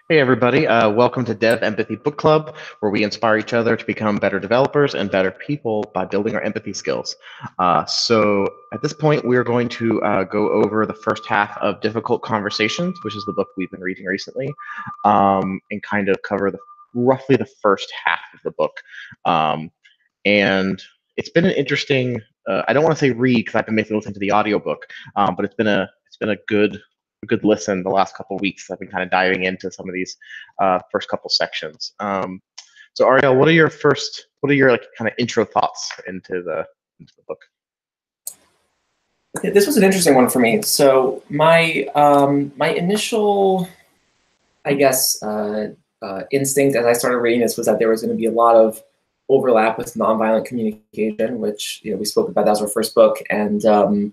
Hey everybody, welcome to Dev Empathy Book Club, where we inspire each other to become better developers and better people by building our empathy skills. So at this point, we're going to go over the first half of Difficult Conversations, which is the book we've been reading recently, and kind of cover roughly the first half of the book. And it's been an interesting, I don't want to say read because I've been making listen to the audiobook, but it's been a good listen the last couple of weeks. I've been kind of diving into some of these first couple sections. So Ariel, what are your like kind of intro thoughts into the book? This was an interesting one for me. So my initial, I guess, instinct as I started reading this was that there was going to be a lot of overlap with nonviolent communication, which we spoke about. That was our first book, and I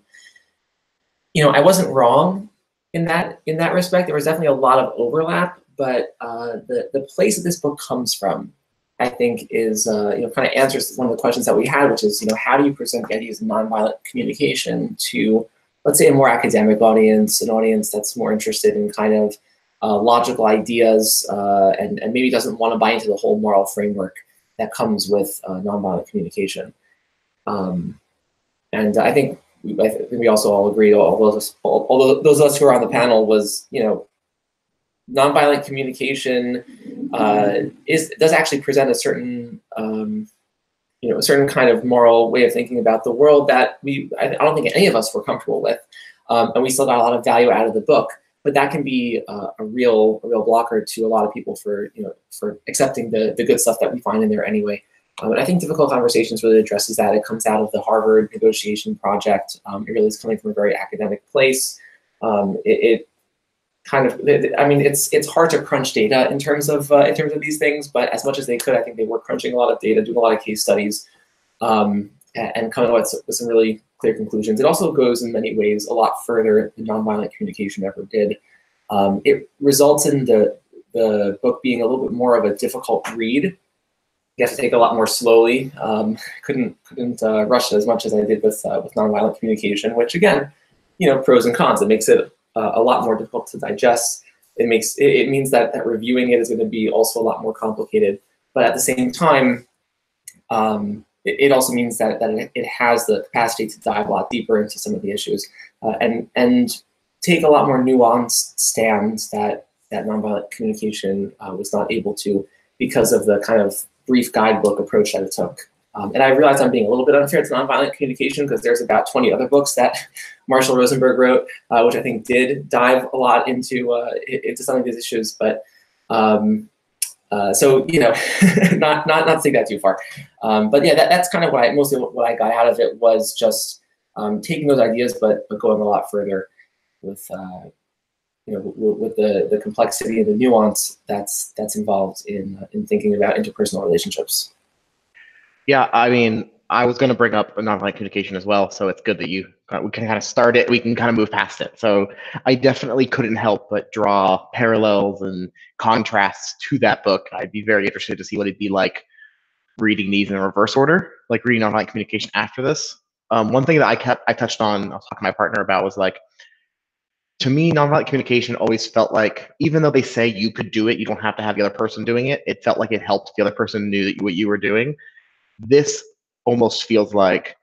wasn't wrong in that respect. There was definitely a lot of overlap, but the place that this book comes from, I think, is kind of answers one of the questions that we had, which is how do you present the ideas of nonviolent communication to, let's say, a more academic audience, an audience that's more interested in kind of logical ideas and maybe doesn't want to buy into the whole moral framework that comes with nonviolent communication. And I think we also all agreed, all those of us who are on the panel, was nonviolent communication does actually present a certain a certain kind of moral way of thinking about the world that I don't think any of us were comfortable with, and we still got a lot of value out of the book. But that can be a real blocker to a lot of people for accepting the good stuff that we find in there anyway. And I think Difficult Conversations really addresses that. It comes out of the Harvard negotiation project. It really is coming from a very academic place. It kind of, I mean, it's hard to crunch data in terms of these things, but as much as they could, I think they were crunching a lot of data, doing a lot of case studies, and coming up with some really clear conclusions. It also goes in many ways a lot further than nonviolent communication ever did. It results in the book being a little bit more of a difficult read. You have to take it a lot more slowly. Couldn't rush it as much as I did with nonviolent communication, which again, pros and cons. It makes it a lot more difficult to digest. It means that reviewing it is going to be also a lot more complicated. But at the same time, it also means that it has the capacity to dive a lot deeper into some of the issues and take a lot more nuanced stands that nonviolent communication was not able to, because of the kind of brief guidebook approach that it took. And I realize I'm being a little bit unfair to nonviolent communication because there's about 20 other books that Marshall Rosenberg wrote, which I think did dive a lot into some of these issues. But so not to take that too far. But yeah, that's kind of mostly what I got out of it, was just taking those ideas, but going a lot further with with the complexity and the nuance that's involved in thinking about interpersonal relationships. Yeah, I mean, I was going to bring up nonviolent communication as well, so it's good that we can kind of start it. We can kind of move past it. So I definitely couldn't help but draw parallels and contrasts to that book. I'd be very interested to see what it'd be like reading these in reverse order, like reading nonviolent communication after this. One thing that I touched on, I was talking to my partner about, was like, to me, nonviolent communication always felt like, even though they say you could do it, you don't have to have the other person doing it. It felt like it helped the other person knew what you were doing. This almost feels like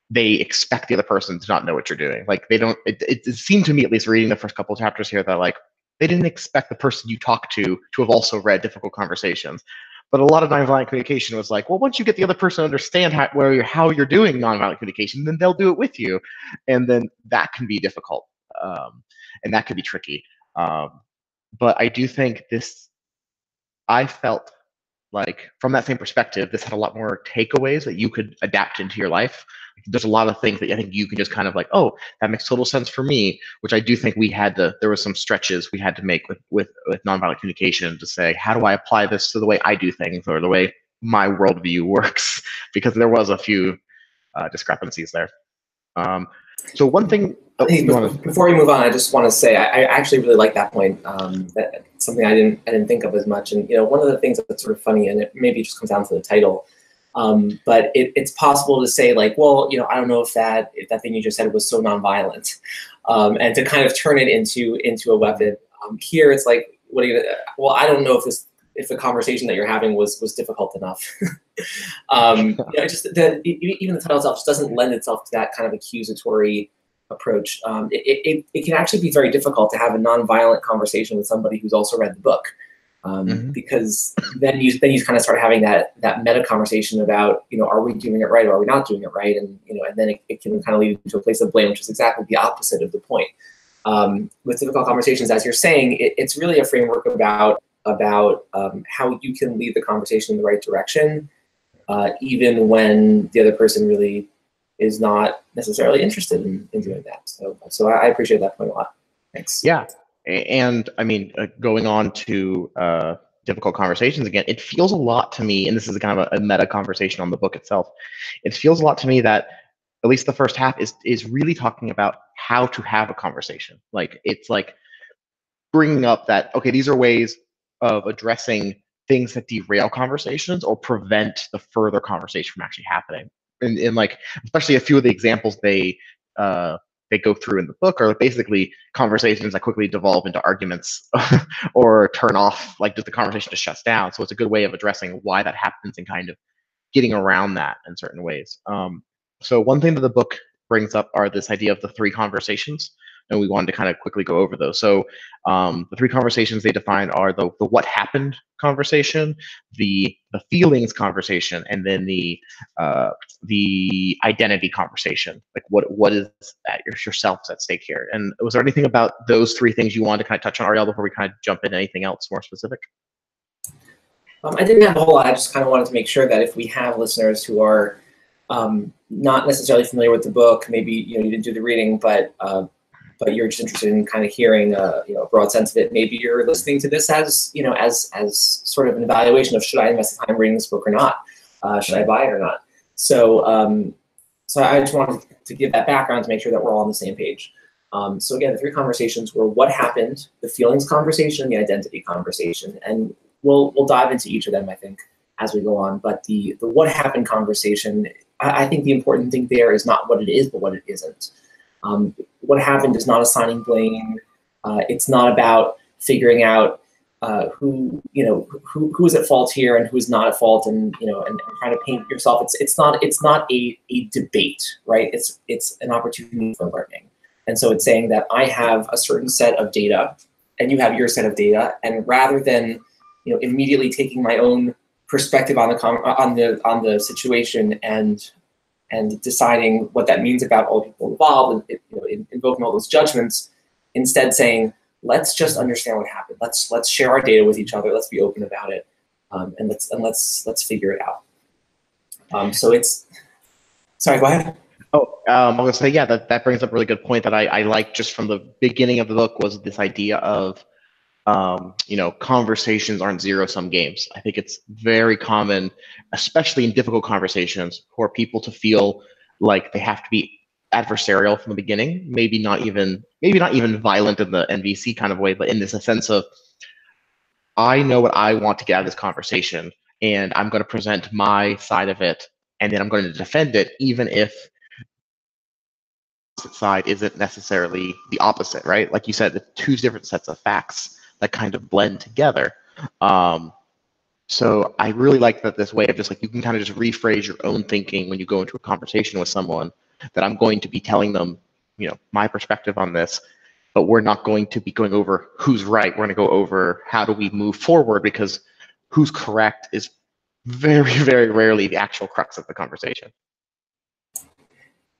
they expect the other person to not know what you're doing. Like they don't, it seemed to me, at least reading the first couple of chapters here, that like they didn't expect the person you talk to have also read Difficult Conversations. But a lot of nonviolent communication was like, well, once you get the other person to understand how you're doing nonviolent communication, then they'll do it with you. And then that can be difficult. And that can be tricky. But I do think I felt like, from that same perspective, this had a lot more takeaways that you could adapt into your life. There's a lot of things that I think you can just kind of like, oh, that makes total sense for me, which I do think there was some stretches we had to make with nonviolent communication to say, how do I apply this to the way I do things or the way my worldview works? Because there was a few discrepancies there. So one thing, before we move on, I just want to say I actually really like that point. That's something I didn't think of as much. And one of the things that's sort of funny, and it maybe just comes down to the title, but it's possible to say like, well, I don't know if that thing you just said was so nonviolent, and to kind of turn it into a weapon. Here it's like, what are you gonna, well, I don't know if the conversation that you're having was difficult enough. Just even the title itself just doesn't lend itself to that kind of accusatory approach. It can actually be very difficult to have a nonviolent conversation with somebody who's also read the book, because then you kind of start having that meta conversation about, are we doing it right or are we not doing it right, and and then it can kind of lead to a place of blame, which is exactly the opposite of the point. With difficult conversations, as you're saying, it's really a framework about how you can lead the conversation in the right direction, even when the other person really is not necessarily interested in doing that. So I appreciate that point a lot. Thanks. Yeah, and I mean, going on to difficult conversations again, it feels a lot to me, and this is kind of a meta conversation on the book itself. It feels a lot to me that at least the first half is really talking about how to have a conversation. Like, it's like bringing up that, okay, these are ways of addressing things that derail conversations or prevent the further conversation from actually happening. And like, especially a few of the examples they go through in the book are basically conversations that quickly devolve into arguments or turn off, like just the conversation just shuts down. So it's a good way of addressing why that happens and kind of getting around that in certain ways. So one thing that the book brings up are this idea of the 3 conversations, and we wanted to kind of quickly go over those. So the 3 conversations they define are the what happened conversation, the feelings conversation, and then the identity conversation. Like, what is that yourself's at stake here? And was there anything about those 3 things you wanted to kind of touch on, Ariel, before we kind of jump into anything else more specific? I didn't have a whole lot. I just kind of wanted to make sure that if we have listeners who are not necessarily familiar with the book, maybe you didn't do the reading, but you're just interested in kind of hearing a broad sense of it. Maybe you're listening to this as as sort of an evaluation of, should I invest time reading this book or not? Should I buy it or not? So so I just wanted to give that background to make sure that we're all on the same page. So again, the 3 conversations were what happened, the feelings conversation, the identity conversation, and we'll dive into each of them, I think, as we go on. But the what happened conversation, I think the important thing there is not what it is, but what it isn't. What happened is not assigning blame. It's not about figuring out who is at fault here and who is not at fault, and and trying to paint yourself. It's not a debate, right? It's an opportunity for learning. And so it's saying that I have a certain set of data, and you have your set of data, and rather than immediately taking my own perspective on the situation and deciding what that means about all people involved, and invoking all those judgments, instead saying, let's just understand what happened. Let's share our data with each other. Let's be open about it, and let's figure it out. So it's, sorry, go ahead. Oh, I was gonna say, yeah, that brings up a really good point that I like just from the beginning of the book, was this idea of conversations aren't zero-sum games. I think it's very common, especially in difficult conversations, for people to feel like they have to be adversarial from the beginning. Maybe not even violent in the NVC kind of way, but in this sense of, I know what I want to get out of this conversation, and I'm going to present my side of it, and then I'm going to defend it, even if the side isn't necessarily the opposite, right? Like you said, the 2 different sets of facts that kind of blend together. So I really like that, this way of just like, you can kind of just rephrase your own thinking when you go into a conversation with someone, that I'm going to be telling them, my perspective on this, but we're not going to be going over who's right. We're going to go over how do we move forward, because who's correct is very, very rarely the actual crux of the conversation.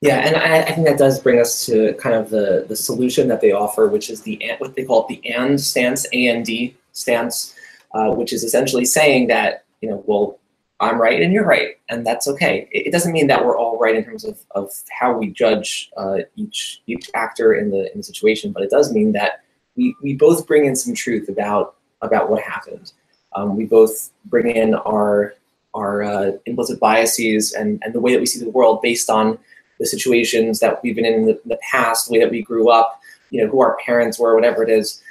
Yeah, and I think that does bring us to kind of the solution that they offer, which is what they call the AND stance, A-N-D stance, which is essentially saying that, well, I'm right and you're right, and that's okay. It doesn't mean that we're all right in terms of how we judge each actor in the situation, but it does mean that we both bring in some truth about what happened. We both bring in our implicit biases and the way that we see the world based on the situations that we've been in the past, the way that we grew up, who our parents were, whatever it is,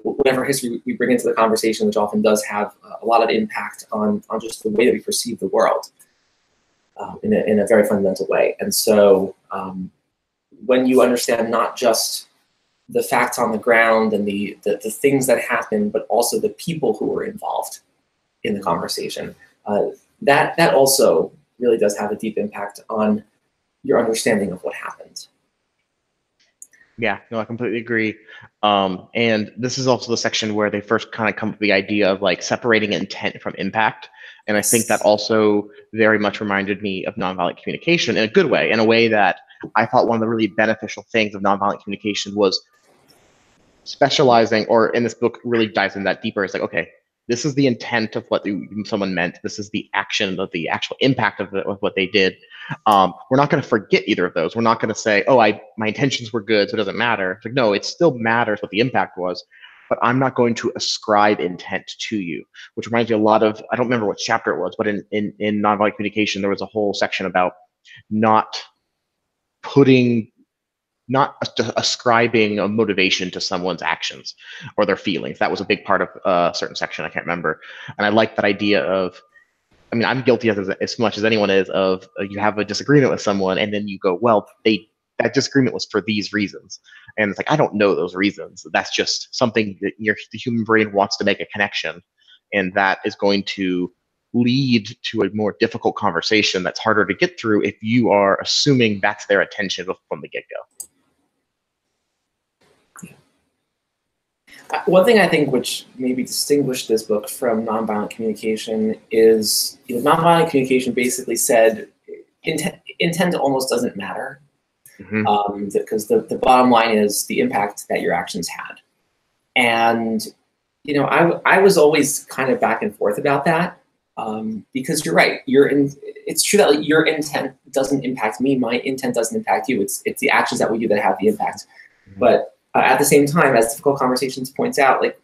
whatever history we bring into the conversation, which often does have a lot of impact on just the way that we perceive the world in a very fundamental way. And so when you understand not just the facts on the ground and the things that happen, but also the people who were involved in the conversation. That also really does have a deep impact on your understanding of what happened. Yeah, no, I completely agree. And this is also the section where they first kind of come to the idea of like separating intent from impact. And I think that also very much reminded me of nonviolent communication in a good way, in a way that I thought one of the really beneficial things of nonviolent communication was specializing, or in this book really dives in that deeper. It's like, okay, this is the intent of what someone meant. This is the action of the actual impact of what they did. We're not going to forget either of those. We're not going to say, oh, my intentions were good, so it doesn't matter. It's like, no, it still matters what the impact was, but I'm not going to ascribe intent to you, which reminds me a lot of, I don't remember what chapter it was, but in nonviolent communication, there was a whole section about not ascribing a motivation to someone's actions or their feelings. That was a big part of a certain section. I can't remember. And I like that idea of, I mean, I'm guilty of it as much as anyone is, of you have a disagreement with someone and then you go, well, that disagreement was for these reasons. And it's like, I don't know those reasons. That's just something that the human brain wants to make a connection. And that is going to lead to a more difficult conversation that's harder to get through if you are assuming that's their intention from the get-go. One thing I think which maybe distinguished this book from nonviolent communication is, nonviolent communication basically said intent almost doesn't matter, because the bottom line is the impact that your actions had. And I was always kind of back and forth about that, because you're right. It's true that your intent doesn't impact me. My intent doesn't impact you. It's the actions that we do that have the impact. But at the same time, as Difficult Conversations points out, like,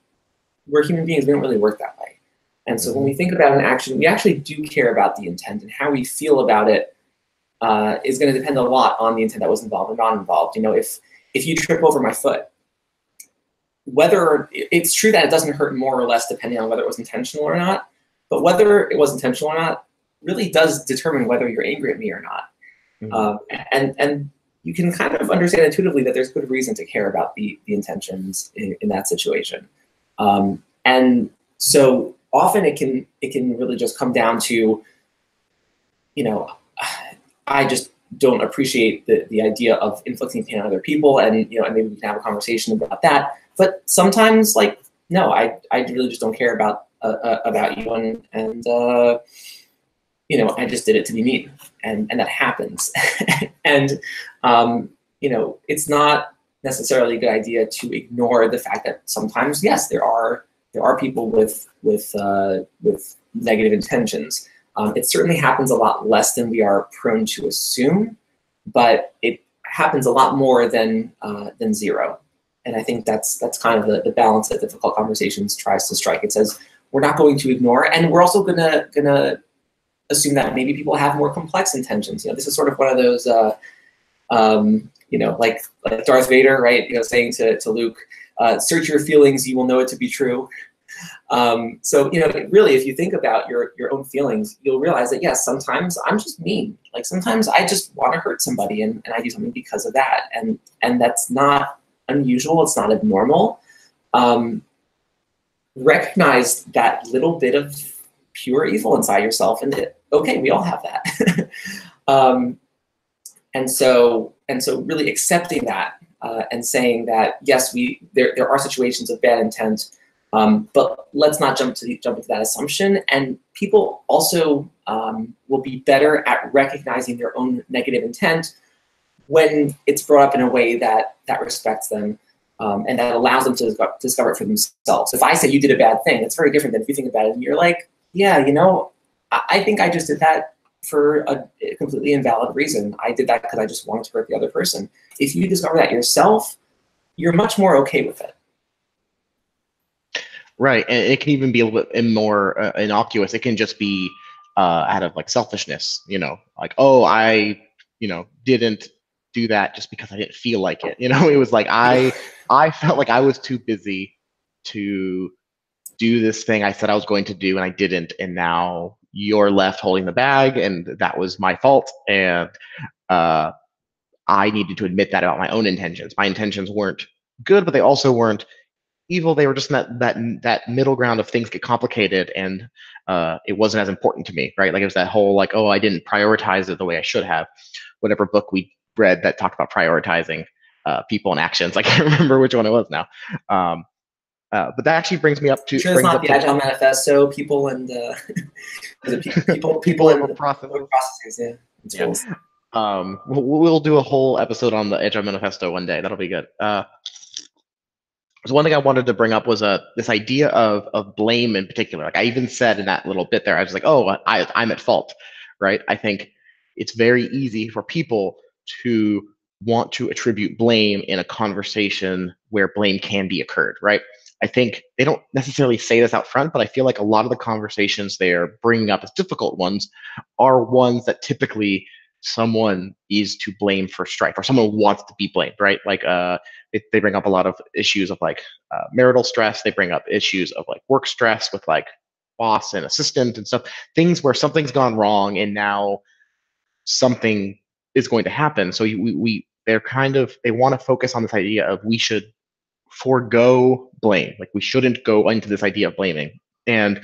we're human beings, we don't really work that way. And so when we think about an action, we actually do care about the intent, and how we feel about it is going to depend a lot on the intent that was involved or not involved. If you trip over my foot, whether it's true that it doesn't hurt more or less depending on whether it was intentional or not, but whether it was intentional or not really does determine whether you're angry at me or not. And you can kind of understand intuitively that there's good reason to care about the intentions in that situation. And so often it can really just come down to, I just don't appreciate the idea of inflicting pain on other people, and maybe we can have a conversation about that. But sometimes, like, no, I really just don't care about you, and I just did it to be mean, and that happens. And it's not necessarily a good idea to ignore the fact that sometimes, yes, there are people with negative intentions. It certainly happens a lot less than we are prone to assume, but it happens a lot more than zero. And I think that's kind of the balance that Difficult Conversations tries to strike. It says we're not going to ignore, and we're also gonna assume that maybe people have more complex intentions. This is sort of one of those, like Darth Vader, right? Saying to Luke, "Search your feelings; you will know it to be true." So really, if you think about your own feelings, you'll realize that yes, sometimes I'm just mean. Like sometimes I just want to hurt somebody, and I do something because of that, and that's not unusual. It's not abnormal. Recognize that little bit of pure evil inside yourself, and okay, we all have that. And so really accepting that and saying that yes, there are situations of bad intent, but let's not jump into that assumption. And people also will be better at recognizing their own negative intent when it's brought up in a way that respects them. And that allows them to discover it for themselves. If I say you did a bad thing, it's very different than if you think about it and you're like, yeah, I think I just did that for a completely invalid reason. I did that because I just wanted to hurt the other person. If you discover that yourself, you're much more okay with it. Right, and it can even be a little bit more innocuous. It can just be out of like selfishness, like, oh, I, didn't do that just because I didn't feel like it. It was like I felt like I was too busy to do this thing I said I was going to do, and I didn't, and now you're left holding the bag, and that was my fault, and I needed to admit that about my own intentions. My intentions weren't good, but they also weren't evil. They were just in that middle ground of things get complicated, and it wasn't as important to me, right? Like it was that whole like, oh, I didn't prioritize it the way I should have. Whatever book we read that talked about prioritizing people and actions, I can't remember which one it was now. But that actually brings me up to sure it's not the Agile Manifesto, people and people and processes. Yeah. We'll do a whole episode on the Agile Manifesto one day. That'll be good. So one thing I wanted to bring up was this idea of blame in particular. Like I even said in that little bit there, I was like, oh, I'm at fault, right? I think it's very easy for people to want to attribute blame in a conversation where blame can be occurred, right? I think they don't necessarily say this out front, but I feel like a lot of the conversations they're bringing up as difficult ones are ones that typically someone is to blame for strife, or someone wants to be blamed, right? Like they bring up a lot of issues of like marital stress. They bring up issues of like work stress with like boss and assistant and stuff, things where something's gone wrong and now something is going to happen. So they want to focus on this idea of we should forego blame. Like we shouldn't go into this idea of blaming. And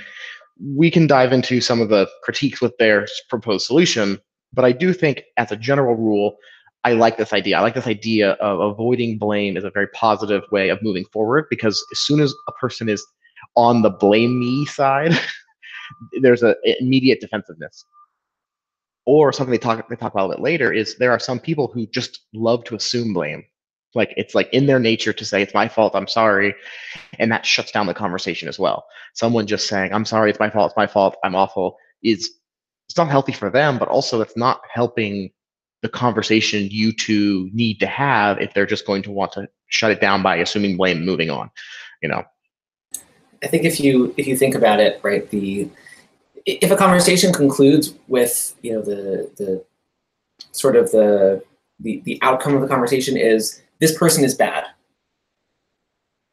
we can dive into some of the critiques with their proposed solution. But I do think as a general rule, I like this idea. I like this idea of avoiding blame is a very positive way of moving forward, because as soon as a person is on the blame me side, there's an immediate defensiveness. Or something they talk about a bit later is there are some people who just love to assume blame. Like it's like in their nature to say it's my fault, I'm sorry, and that shuts down the conversation as well. Someone just saying I'm sorry, it's my fault, I'm awful is it's not healthy for them, but also it's not helping the conversation you two need to have if they're just going to want to shut it down by assuming blame, moving on. You know, I think if you think about it, right, if a conversation concludes with the sort of the outcome of the conversation is this person is bad,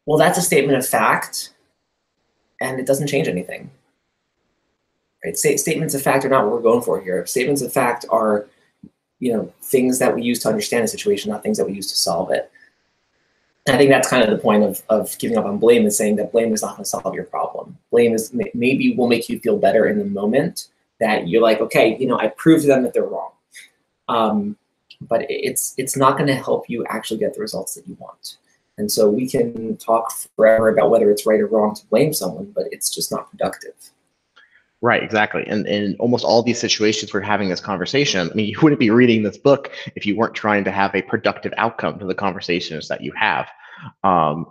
well, that's a statement of fact, and it doesn't change anything. Right? Statements of fact are not what we're going for here. Statements of fact are things that we use to understand a situation, not things that we use to solve it. And I think that's kind of the point of giving up on blame, is saying that blame is not going to solve your problem. Blame is maybe will make you feel better in the moment that you're like, okay, I proved to them that they're wrong. But it's not going to help you actually get the results that you want. And so we can talk forever about whether it's right or wrong to blame someone, but it's just not productive. Right, exactly. And in almost all these situations we're having this conversation, I mean, you wouldn't be reading this book if you weren't trying to have a productive outcome to the conversations that you have.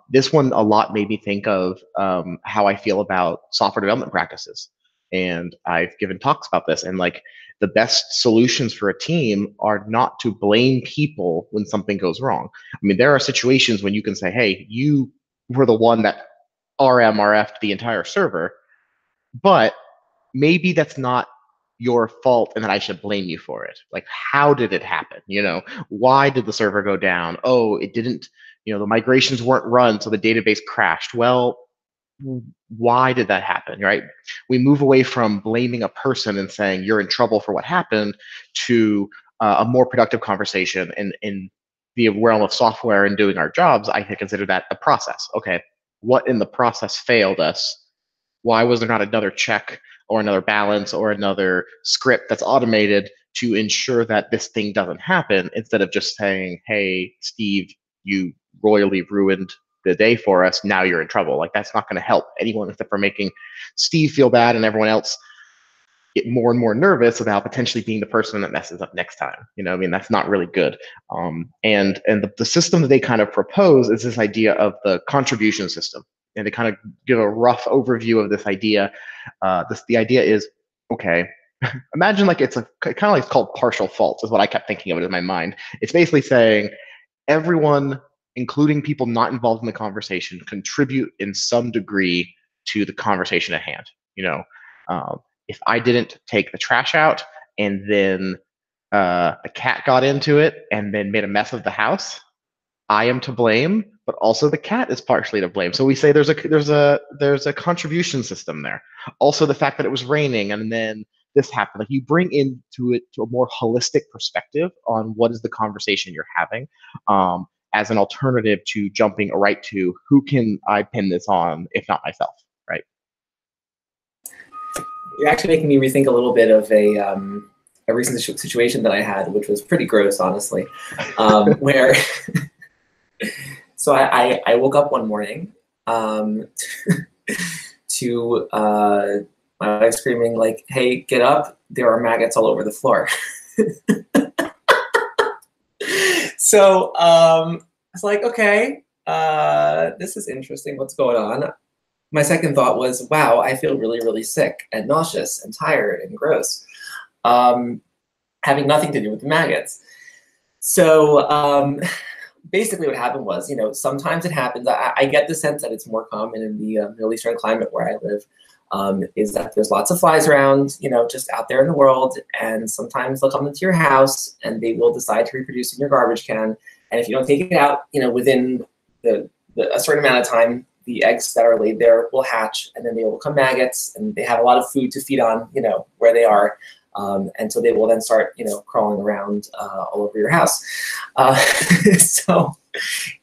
This one a lot made me think of how I feel about software development practices. And I've given talks about this, and like the best solutions for a team are not to blame people when something goes wrong. I mean, there are situations when you can say, hey, you were the one that RMRF'd the entire server, but maybe that's not your fault and that I should blame you for it. Like, how did it happen? Why did the server go down? Oh, it didn't, the migrations weren't run, so the database crashed. Well, why did that happen, right? We move away from blaming a person and saying you're in trouble for what happened to a more productive conversation. And in the realm of software and doing our jobs, I consider that a process. Okay, what in the process failed us? Why was there not another check or another balance or another script that's automated to ensure that this thing doesn't happen, instead of just saying, hey, Steve, you royally ruined the day for us, now you're in trouble. Like, that's not going to help anyone except for making Steve feel bad and everyone else get more and more nervous about potentially being the person that messes up next time. I mean, that's not really good. And the system that they kind of propose is this idea of the contribution system. And they kind of give a rough overview of this idea. The idea is, okay, imagine like it's kind of like it's called partial faults is what I kept thinking of it in my mind. It's basically saying everyone, including people not involved in the conversation, contribute in some degree to the conversation at hand. If I didn't take the trash out and then a cat got into it and then made a mess of the house, I am to blame, but also the cat is partially to blame. So we say there's a contribution system there. Also, the fact that it was raining and then this happened, like you bring into it to a more holistic perspective on what is the conversation you're having. as an alternative to jumping right to who can I pin this on, if not myself, right? You're actually making me rethink a little bit of a recent situation that I had, which was pretty gross, honestly, where so I woke up one morning to my wife screaming like, "Hey, get up! There are maggots all over the floor." So I was like, okay, this is interesting. What's going on? My second thought was, wow, I feel really, really sick and nauseous and tired and gross, having nothing to do with the maggots. So basically what happened was, sometimes it happens. I get the sense that it's more common in the Middle Eastern climate where I live, is that there's lots of flies around, just out there in the world. And sometimes they'll come into your house and they will decide to reproduce in your garbage can. And if you don't take it out, within a certain amount of time, the eggs that are laid there will hatch, and then they will become maggots, and they have a lot of food to feed on, where they are. And so they will then start, crawling around all over your house. So,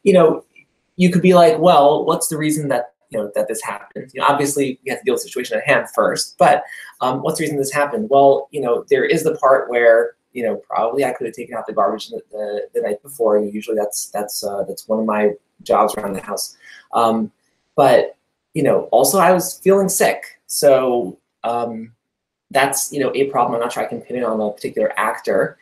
you could be like, well, what's the reason that, that this happened? Obviously, we have to deal with the situation at hand first, but what's the reason this happened? Well, there is the part where, probably I could have taken out the garbage the night before. Usually that's one of my jobs around the house. But, also I was feeling sick. So that's, a problem. I'm not sure I can pin it on a particular actor.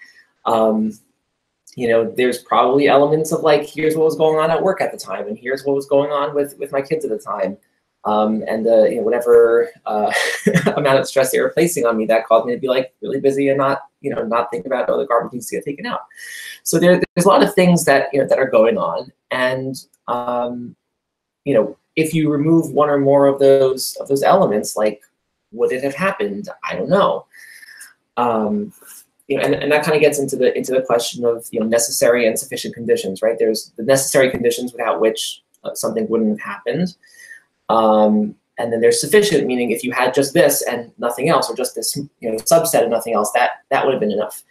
There's probably elements of like, here's what was going on at work at the time, and here's what was going on with my kids at the time. And whatever amount of stress they were placing on me, that caused me to be like really busy and not think about, oh, the garbage needs to get taken out. So there's a lot of things that, that are going on. And, if you remove one or more of those elements, like, would it have happened? I don't know. And that kind of gets into the question of necessary and sufficient conditions, right? There's the necessary conditions without which something wouldn't have happened, and then there's sufficient, meaning if you had just this and nothing else, or just this subset and nothing else, that would have been enough.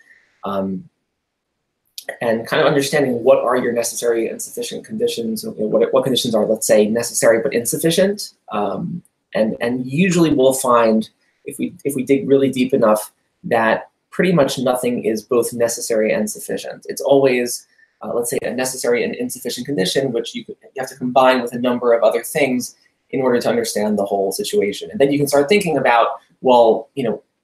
And kind of understanding what are your necessary and sufficient conditions, what conditions are, let's say, necessary but insufficient. And usually we'll find, if we dig really deep enough, that pretty much nothing is both necessary and sufficient. It's always, let's say, a necessary and insufficient condition, which you have to combine with a number of other things in order to understand the whole situation. And then you can start thinking about, well,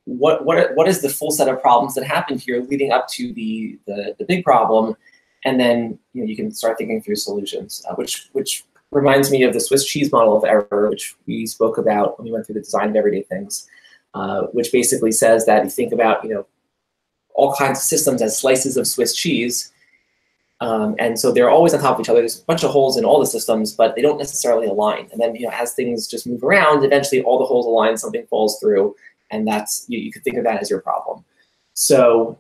what is the full set of problems that happened here leading up to the big problem, and then you can start thinking through solutions, which reminds me of the Swiss cheese model of error, which we spoke about when we went through the design of everyday things, which basically says that you think about all kinds of systems as slices of Swiss cheese, and so they're always on top of each other. There's a bunch of holes in all the systems, but they don't necessarily align. And then as things just move around, eventually all the holes align, something falls through. And that's, you could think of that as your problem. So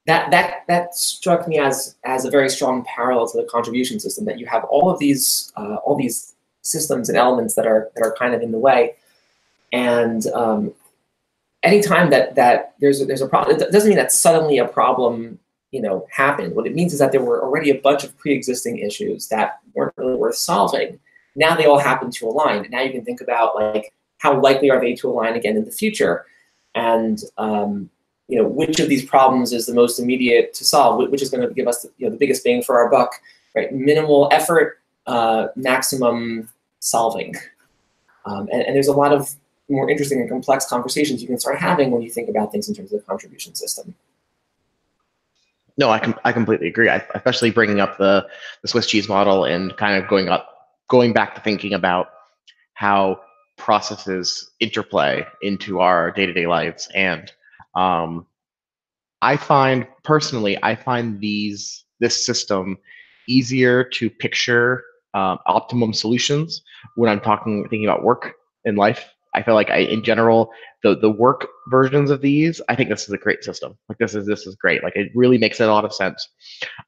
that struck me as a very strong parallel to the contribution system, that you have all these systems and elements that are kind of in the way. And anytime that there's a problem, it doesn't mean that suddenly a problem happened. What it means is that there were already a bunch of pre-existing issues that weren't really worth solving. Now they all happen to align. And now you can think about, like, how likely are they to align again in the future? And which of these problems is the most immediate to solve, which is going to give us the biggest bang for our buck, right? Minimal effort, maximum solving. And there's a lot of more interesting and complex conversations you can start having when you think about things in terms of the contribution system. No, I completely agree. Especially bringing up the Swiss cheese model and kind of going back to thinking about how processes interplay into our day-to-day lives. And I find this system easier to picture optimum solutions when I'm thinking about work and life. I feel like in general, the work versions of these, I think this is a great system. Like this is great. Like it really makes a lot of sense.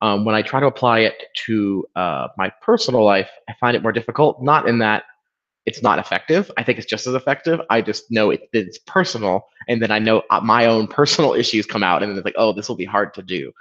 When I try to apply it to my personal life, I find it more difficult. Not in that it's not effective. I think it's just as effective. I just know it's personal, and then I know my own personal issues come out, and then it's like, oh, this will be hard to do,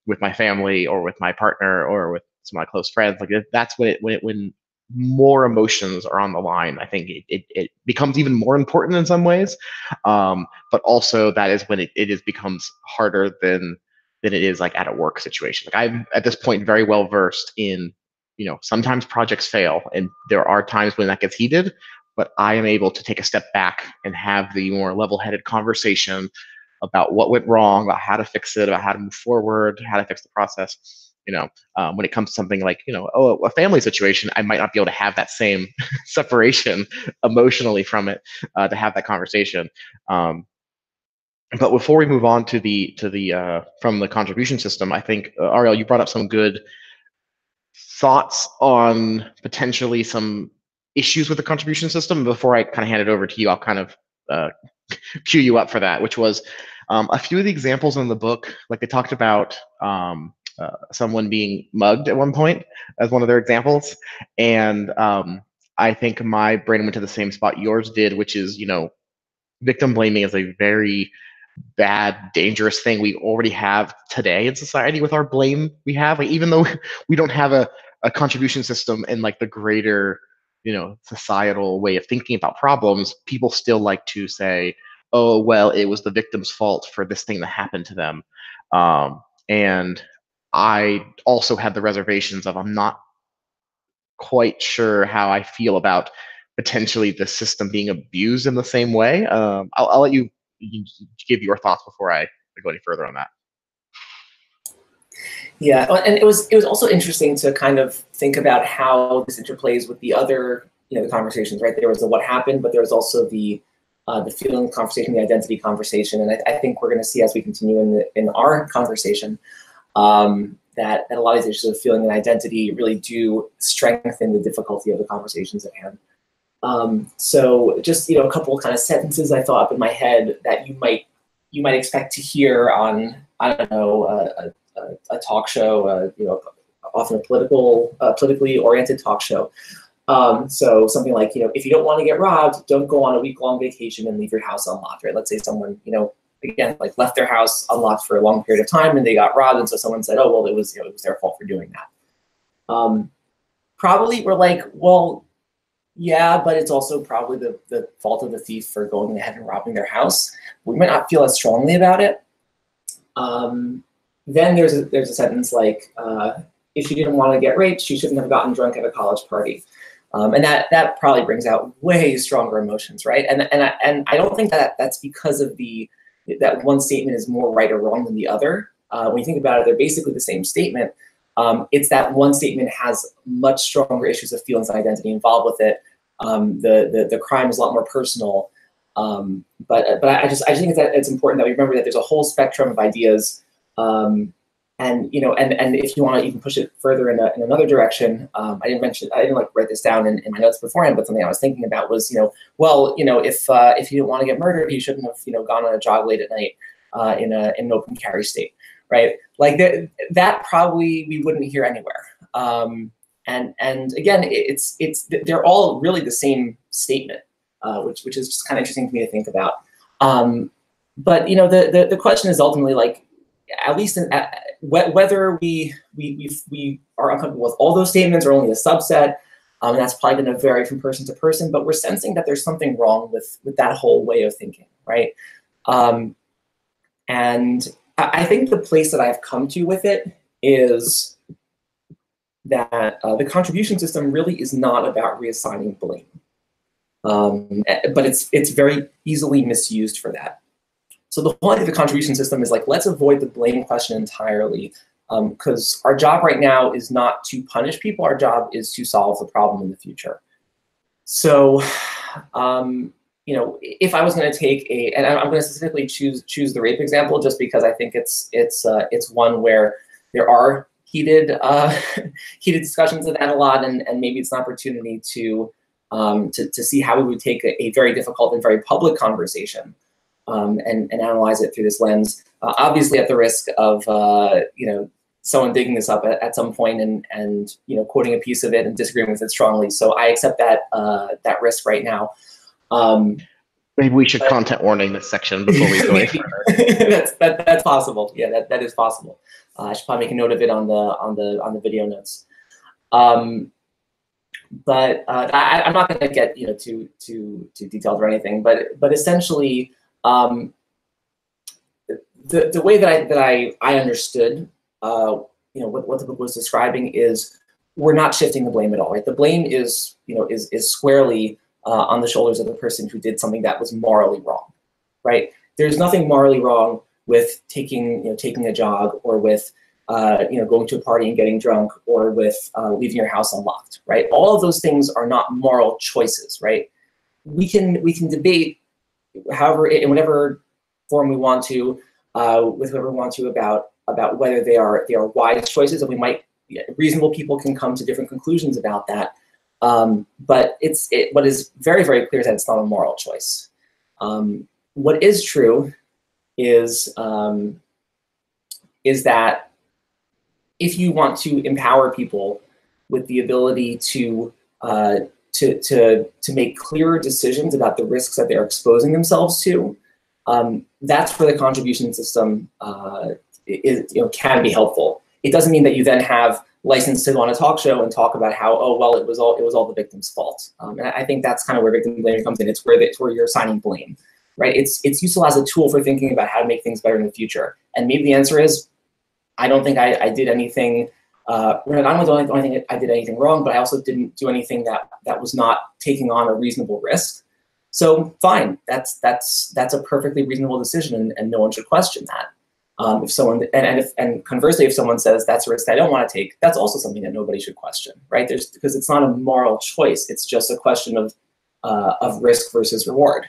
with my family or with my partner or with some of my close friends. Like that's when more emotions are on the line. I think it becomes even more important in some ways, but also that is when it becomes harder than it is like at a work situation. Like I'm at this point very well versed in, sometimes projects fail and there are times when that gets heated, but I am able to take a step back and have the more level-headed conversation about what went wrong, about how to fix it, about how to move forward, how to fix the process. When it comes to something like, a family situation, I might not be able to have that same separation emotionally from it, to have that conversation. But before we move on to the from the contribution system, I think, Ariel, you brought up some good thoughts on potentially some issues with the contribution system. Before I kind of hand it over to you, I'll kind of cue you up for that, which was a few of the examples in the book. Like they talked about someone being mugged at one point as one of their examples, and I think my brain went to the same spot yours did, which is, victim blaming is a very bad, dangerous thing we already have today in society with our blame we have. Like, even though we don't have a contribution system in like the greater, societal way of thinking about problems, people still like to say, oh, well, it was the victim's fault for this thing that happened to them. And I also had the reservations of I'm not quite sure how I feel about potentially the system being abused in the same way. I'll let you give your thoughts before I go any further on that. Yeah, and it was also interesting to kind of think about how this interplays with the other, the conversations, right? There was the what happened, but there was also the feeling conversation, the identity conversation, and I think we're going to see as we continue in our conversation that a lot of these issues of feeling and identity really do strengthen the difficulty of the conversations at hand. So just, a couple of kind of sentences I thought up in my head that you might expect to hear on, I don't know, a talk show, often a politically oriented talk show. So something like, if you don't want to get robbed, don't go on a week-long vacation and leave your house unlocked, right? Let's say someone, again, like left their house unlocked for a long period of time and they got robbed, and so someone said, oh, well, it was their fault for doing that. Probably we're like, well, yeah, but it's also probably the fault of the thief for going ahead and robbing their house. We might not feel as strongly about it. Then there's a sentence like, if she didn't want to get raped, she shouldn't have gotten drunk at a college party. And that probably brings out way stronger emotions, right? And I don't think that's because of that one statement is more right or wrong than the other. When you think about it, they're basically the same statement. It's that one statement has much stronger issues of feelings and identity involved with it. The crime is a lot more personal. But I just think that it's important that we remember that there's a whole spectrum of ideas. And if you want to even push it further in another direction, I didn't like write this down in my notes beforehand, but something I was thinking about was, if you didn't want to get murdered, you shouldn't have, gone on a jog late at night, in an open carry state, right? Like that probably we wouldn't hear anywhere. And again, they're all really the same statement, which is just kind of interesting to me to think about. But the question is ultimately like, at least whether we are uncomfortable with all those statements or only a subset, and that's probably going to vary from person to person. But we're sensing that there's something wrong with that whole way of thinking, right? And I think the place that I've come to with it is that the contribution system really is not about reassigning blame, but it's very easily misused for that. So the whole idea of the contribution system is like, let's avoid the blame question entirely, because our job right now is not to punish people. Our job is to solve the problem in the future. So, if I was going to take and I'm going to specifically choose the rape example, just because I think it's one where there are heated discussions of that a lot, and maybe it's an opportunity to see how we would take a very difficult and very public conversation. And analyze it through this lens, obviously at the risk of someone digging this up at some point and quoting a piece of it and disagreeing with it strongly. So I accept that that risk right now. Maybe we should content warning this section before we go any further. That's possible. Yeah, that is possible. I should probably make a note of it on the video notes. But I'm not going to get too detailed or anything. But essentially, the way that I understood what the book was describing is we're not shifting the blame at all, right? The blame is squarely on the shoulders of the person who did something that was morally wrong, right? There's nothing morally wrong with taking a jog, or with going to a party and getting drunk, or with leaving your house unlocked, right? All of those things are not moral choices, right? We can debate, however, in whatever form we want to, with whoever we want to, about whether they are wise choices, and reasonable people can come to different conclusions about that. But what is very, very clear is that it's not a moral choice. What is true is that if you want to empower people with the ability to make clearer decisions about the risks that they're exposing themselves to, that's where the contribution system can be helpful. It doesn't mean that you then have license to go on a talk show and talk about how, oh well, it was all the victim's fault. And I think that's kind of where victim blaming comes in. It's where you're assigning blame, right? It's useful as a tool for thinking about how to make things better in the future. And maybe the answer is, I don't think I did anything. I don't think I did anything wrong, but I also didn't do anything that was not taking on a reasonable risk. So fine, that's a perfectly reasonable decision, and no one should question that. If someone and conversely, if someone says that's a risk I don't want to take, that's also something that nobody should question, right? Because it's not a moral choice. It's just a question of risk versus reward.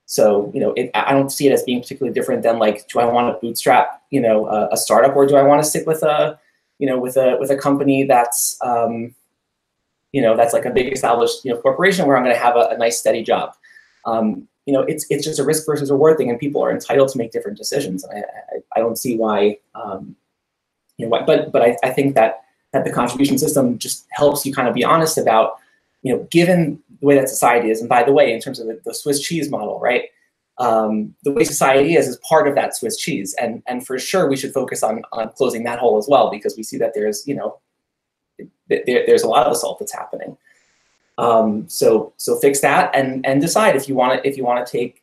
So I don't see it as being particularly different than, like, do I want to bootstrap a startup, or do I want to stick with a company that's that's like a big established corporation where I'm going to have a nice steady job. It's just a risk versus reward thing, and people are entitled to make different decisions. And I don't see why, but I think that the contribution system just helps you kind of be honest about, given the way that society is. And by the way, in terms of the Swiss cheese model, right? The way society is part of that Swiss cheese, and for sure we should focus on closing that hole as well, because we see that there's there's a lot of assault that's happening. So fix that and decide if you want to take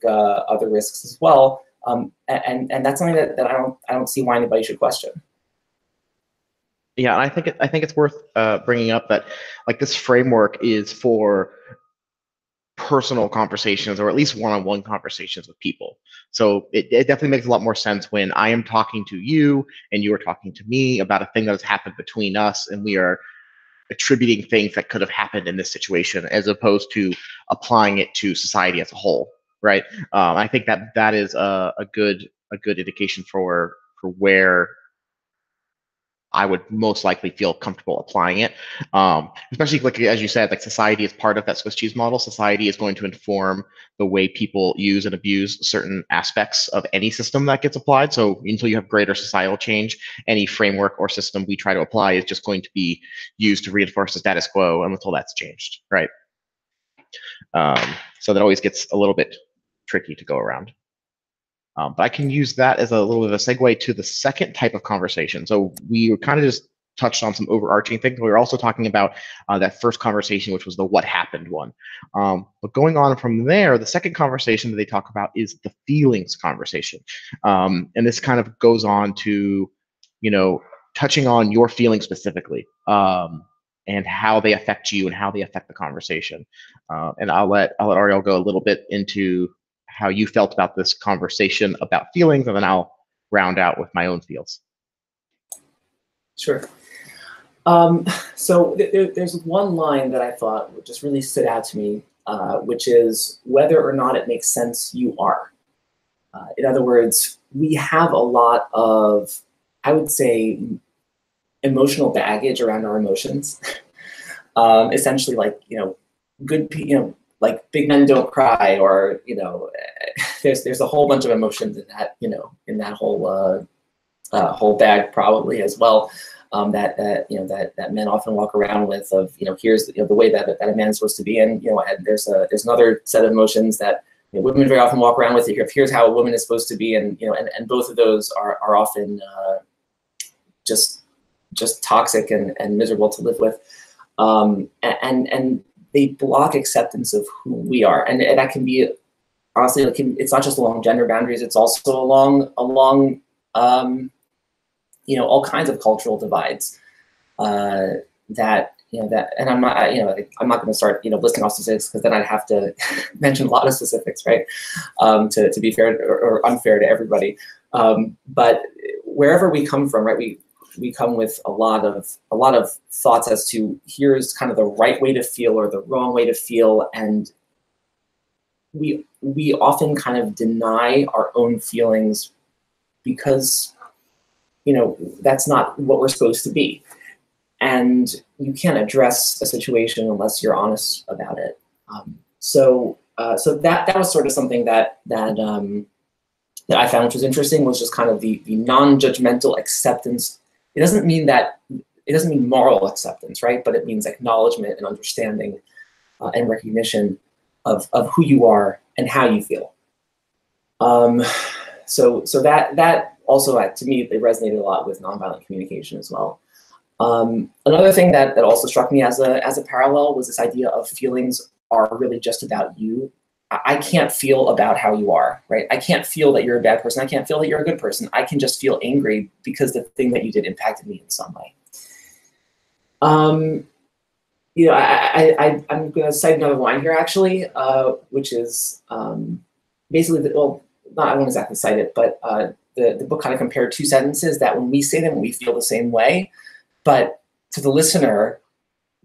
other risks as well. And that's something that I don't see why anybody should question. Yeah, and I think it's worth bringing up that, like, this framework is for personal conversations, or at least one-on-one conversations with people. So it definitely makes a lot more sense when I am talking to you and you are talking to me about a thing that has happened between us, and we are attributing things that could have happened in this situation, as opposed to applying it to society as a whole, right? I think that is a good indication for where I would most likely feel comfortable applying it. Especially, like, as you said, like, society is part of that Swiss cheese model. Society is going to inform the way people use and abuse certain aspects of any system that gets applied. So until you have greater societal change, any framework or system we try to apply is just going to be used to reinforce the status quo until that's changed, right? So that always gets a little bit tricky to go around. But I can use that as a little bit of a segue to the second type of conversation. So we kind of just touched on some overarching things. We were also talking about that first conversation, which was the what happened one. But going on from there, the second conversation that they talk about is the feelings conversation. And this kind of goes on to, touching on your feelings specifically, and how they affect you and how they affect the conversation. And I'll let Ariel go a little bit into how you felt about this conversation about feelings, and then I'll round out with my own feels. Sure. So there's one line that I thought just really stood out to me, which is whether or not it makes sense you are. In other words, we have a lot of, I would say, emotional baggage around our emotions. Essentially, like, like big men don't cry, or there's a whole bunch of emotions in that in that whole whole bag probably as well. That men often walk around with of, here's the way that a man is supposed to be, and and there's another set of emotions that women very often walk around with. Here's how a woman is supposed to be, and and both of those are often just toxic and miserable to live with, and they block acceptance of who we are, and that can be honestly, it's not just along gender boundaries; it's also along all kinds of cultural divides and I'm not going to start listing off statistics, because then I'd have to mention a lot of specifics, right? To be fair or unfair to everybody. But wherever we come from, right, we come with a lot of thoughts as to here's kind of the right way to feel or the wrong way to feel, and we often kind of deny our own feelings because that's not what we're supposed to be. And you can't address a situation unless you're honest about it. So that was sort of something that I found, which was interesting, was just kind of the non-judgmental acceptance. It doesn't mean moral acceptance, right? But it means acknowledgement and understanding and recognition of who you are and how you feel. So that also, to me, it resonated a lot with nonviolent communication as well. Another thing that also struck me as a parallel was this idea of feelings are really just about you. I can't feel about how you are, right? I can't feel that you're a bad person. I can't feel that you're a good person. I can just feel angry because the thing that you did impacted me in some way. I'm going to cite another line here, actually, which is basically, I won't exactly cite it, but the book kind of compared two sentences that when we say them, we feel the same way, but to the listener,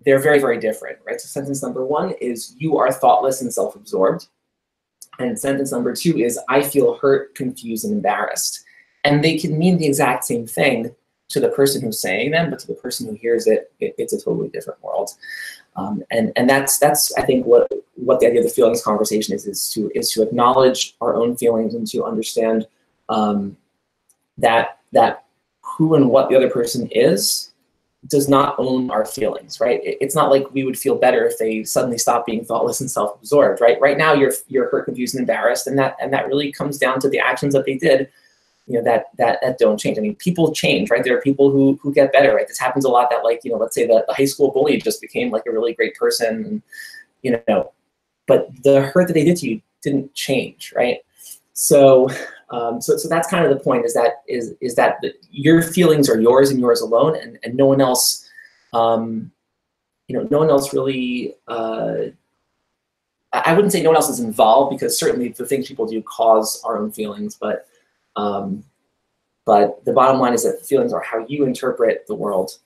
they're very, very different, right? So sentence number one is, you are thoughtless and self-absorbed. And sentence number two is, I feel hurt, confused, and embarrassed. And they can mean the exact same thing to the person who's saying them, but to the person who hears it, it's a totally different world. And that's I think what the idea of the feelings conversation is to acknowledge our own feelings and to understand that who and what the other person is does not own our feelings, right? It's not like we would feel better if they suddenly stopped being thoughtless and self-absorbed, right? Right now you're hurt, confused, and embarrassed, and that really comes down to the actions that they did, that don't change. I mean, people change, right? There are people who get better, right? This happens a lot, that let's say the high school bully just became like a really great person, and, but the hurt that they did to you didn't change, right? So that's kind of the point, is that your feelings are yours and yours alone, and no one else, no one else really, I wouldn't say no one else is involved, because certainly the things people do cause our own feelings, but the bottom line is that feelings are how you interpret the world,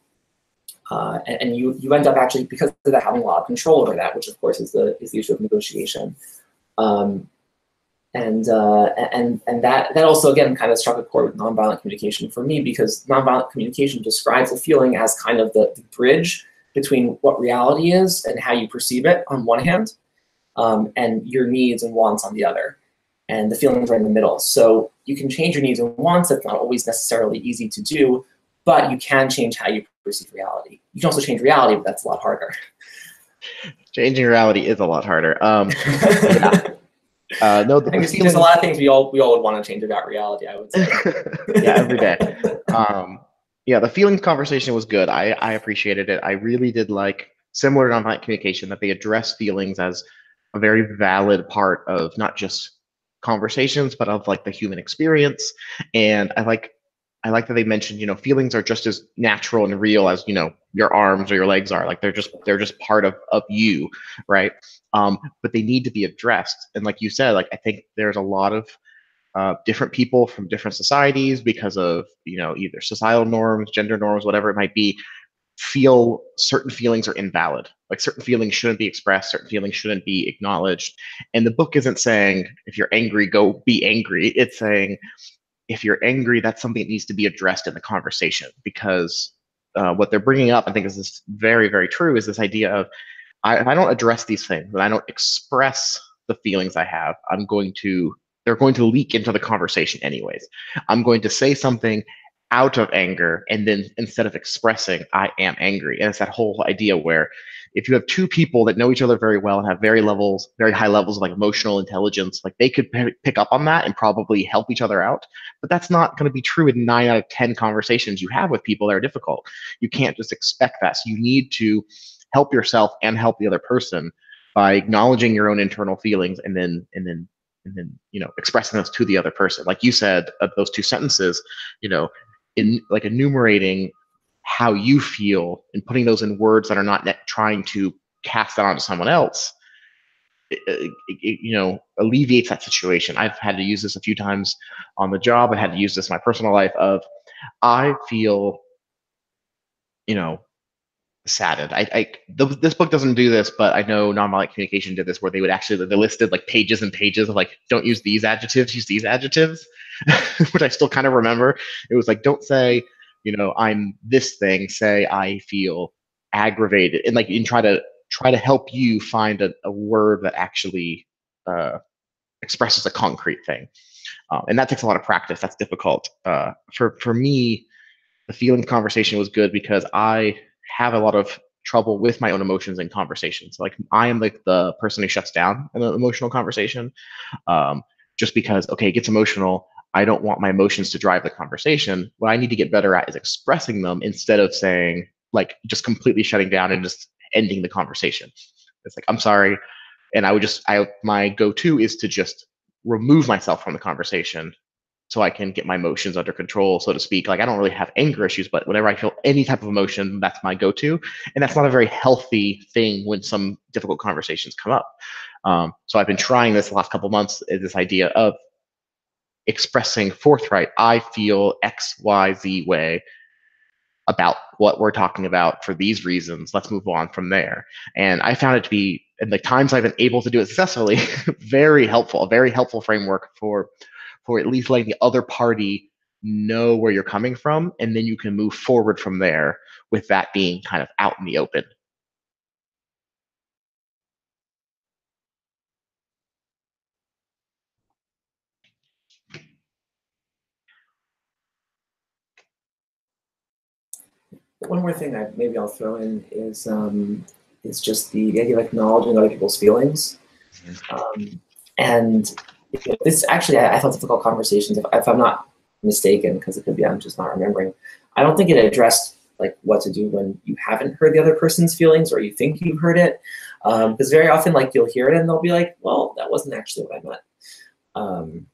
and you end up actually, because of that, having a lot of control over that, which of course is the issue of negotiation. And that also, again, kind of struck a chord with nonviolent communication for me, because nonviolent communication describes a feeling as kind of the bridge between what reality is and how you perceive it on one hand, and your needs and wants on the other. And the feelings are in the middle. So you can change your needs and wants. That's not always necessarily easy to do, but you can change how you perceive reality. You can also change reality, but that's a lot harder. Changing reality is a lot harder. Yeah. No, there's a lot of things we all would want to change about reality, I would say. Yeah, every day. Yeah, the feelings conversation was good. I appreciated it. I really did like, similar to nonviolent communication, that they address feelings as a very valid part of not just conversations, but of like the human experience. And I like that they mentioned, feelings are just as natural and real as, your arms or your legs are. Like they're just part of you, right? But they need to be addressed. And like you said, like I think there's a lot of different people from different societies, because of either societal norms, gender norms, whatever it might be, feel certain feelings are invalid. Like certain feelings shouldn't be expressed, certain feelings shouldn't be acknowledged. And the book isn't saying, if you're angry, go be angry. It's saying, if you're angry, that's something that needs to be addressed in the conversation, because what they're bringing up, I think, is this very, very true, is this idea of, if I don't address these things, and I don't express the feelings I have, they're going to leak into the conversation anyways. I'm going to say something out of anger, and then instead of expressing I am angry. And it's that whole idea where if you have two people that know each other very well and have very high levels of like emotional intelligence, like they could pick up on that and probably help each other out. But that's not going to be true in 9 out of 10 conversations you have with people that are difficult. You can't just expect that. So you need to help yourself and help the other person by acknowledging your own internal feelings, and then expressing those to the other person. Like you said, those 2 sentences, in like enumerating how you feel and putting those in words that are not trying to cast that onto someone else, alleviates that situation. I've had to use this a few times on the job. I had to use this in my personal life of, I feel, saddened. This book doesn't do this, but I know nonviolent communication did this, where they listed like pages and pages of like, don't use these adjectives, use these adjectives, which I still kind of remember. It was like, don't say, I'm this thing, say I feel aggravated, and like, and try to help you find a word that actually expresses a concrete thing. And that takes a lot of practice. That's difficult. For me, the feelings conversation was good because I have a lot of trouble with my own emotions in conversations. Like, I am like the person who shuts down in an emotional conversation, just because, okay, it gets emotional. I don't want my emotions to drive the conversation. What I need to get better at is expressing them instead of saying, like, just completely shutting down and just ending the conversation. It's like, I'm sorry. And my go-to is to just remove myself from the conversation so I can get my emotions under control, so to speak. Like, I don't really have anger issues, but whenever I feel any type of emotion, that's my go-to. And that's not a very healthy thing when some difficult conversations come up. So I've been trying this the last couple of months, this idea of expressing forthright, I feel X, Y, Z way about what we're talking about for these reasons. Let's move on from there. And I found it to be, in the times I've been able to do it successfully, very helpful, a very helpful framework for at least letting the other party know where you're coming from, and then you can move forward from there with that being kind of out in the open. One more thing I'll throw in is just the idea of acknowledging other people's feelings. And this actually, I thought difficult conversations, if I'm not mistaken, because it could be I'm just not remembering, I don't think it addressed like what to do when you haven't heard the other person's feelings or you think you've heard it. Because very often, like, you'll hear it and they'll be like, well, that wasn't actually what I meant.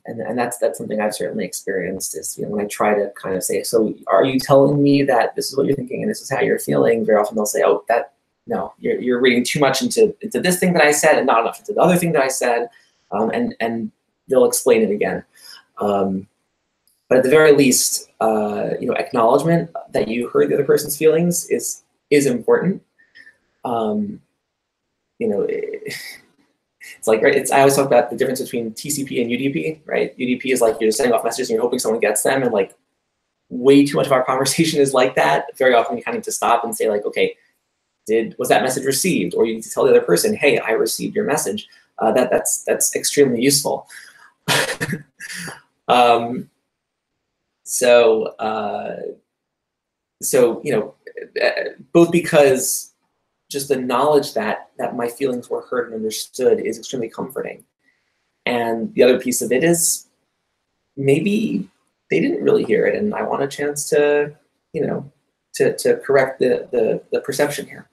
And that's something I've certainly experienced is, when I try to kind of say, so are you telling me that this is what you're thinking and this is how you're feeling? Very often they'll say, oh, no, you're reading too much into this thing that I said and not enough into the other thing that I said. And they'll explain it again. But at the very least, acknowledgement that you heard the other person's feelings is important. It's like, right, I always talk about the difference between TCP and UDP, right? UDP is like you're sending off messages and you're hoping someone gets them, and like way too much of our conversation is like that. Very often you kind of need to stop and say, like, okay, was that message received? Or you need to tell the other person, hey, I received your message. That's extremely useful. Both because just the knowledge that my feelings were heard and understood is extremely comforting. And the other piece of it is maybe they didn't really hear it, and I want a chance to, to correct the perception here.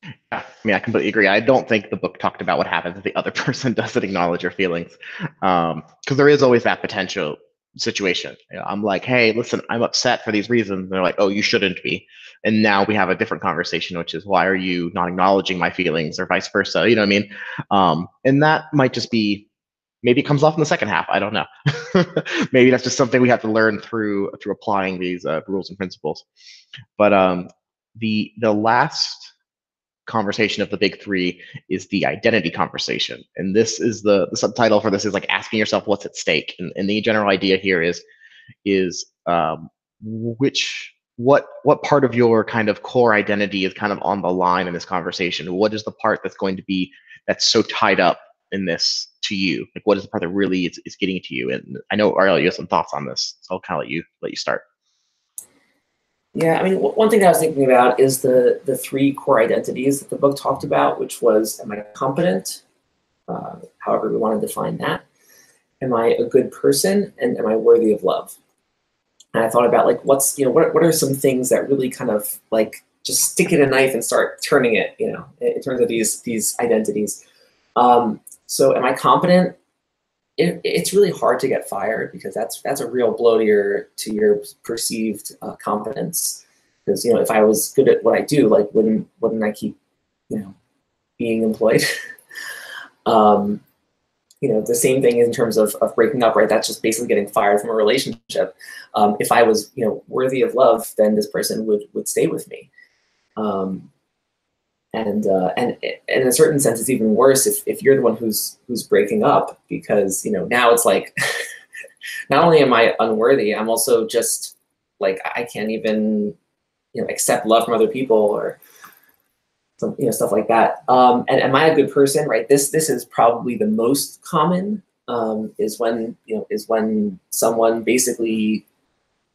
Yeah, I mean, I completely agree. I don't think the book talked about what happens if the other person doesn't acknowledge your feelings, because there is always that potential situation. I'm like, hey, listen, I'm upset for these reasons. And they're like, oh, you shouldn't be. And now we have a different conversation, which is, why are you not acknowledging my feelings, or vice versa? You know what I mean? And that might just be, maybe it comes off in the second half. I don't know. Maybe that's just something we have to learn through applying these rules and principles. But the last conversation of the big three is the identity conversation, and this is the subtitle for this is like asking yourself what's at stake. And the general idea here is what part of your kind of core identity is kind of on the line in this conversation. What is the part that's so tied up in this to you? Like, what is the part that really is getting to you? And I know Ariel, you have some thoughts on this, so I'll kind of let you start. Yeah, I mean, one thing that I was thinking about is the three core identities that the book talked about, which was, am I competent? However we want to define that. Am I a good person? And am I worthy of love? And I thought about like, what are some things that really kind of like just stick in a knife and start turning it, in terms of these identities. So am I competent? It's really hard to get fired because that's a real blow to your perceived competence. Because if I was good at what I do, like wouldn't I keep being employed? The same thing in terms of breaking up, right? That's just basically getting fired from a relationship. If I was worthy of love, then this person would stay with me. And in a certain sense, it's even worse if you're the one who's breaking up, because now it's like not only am I unworthy, I'm also just like I can't even accept love from other people or some stuff like that. And am I a good person? Right. This is probably the most common. Is when someone basically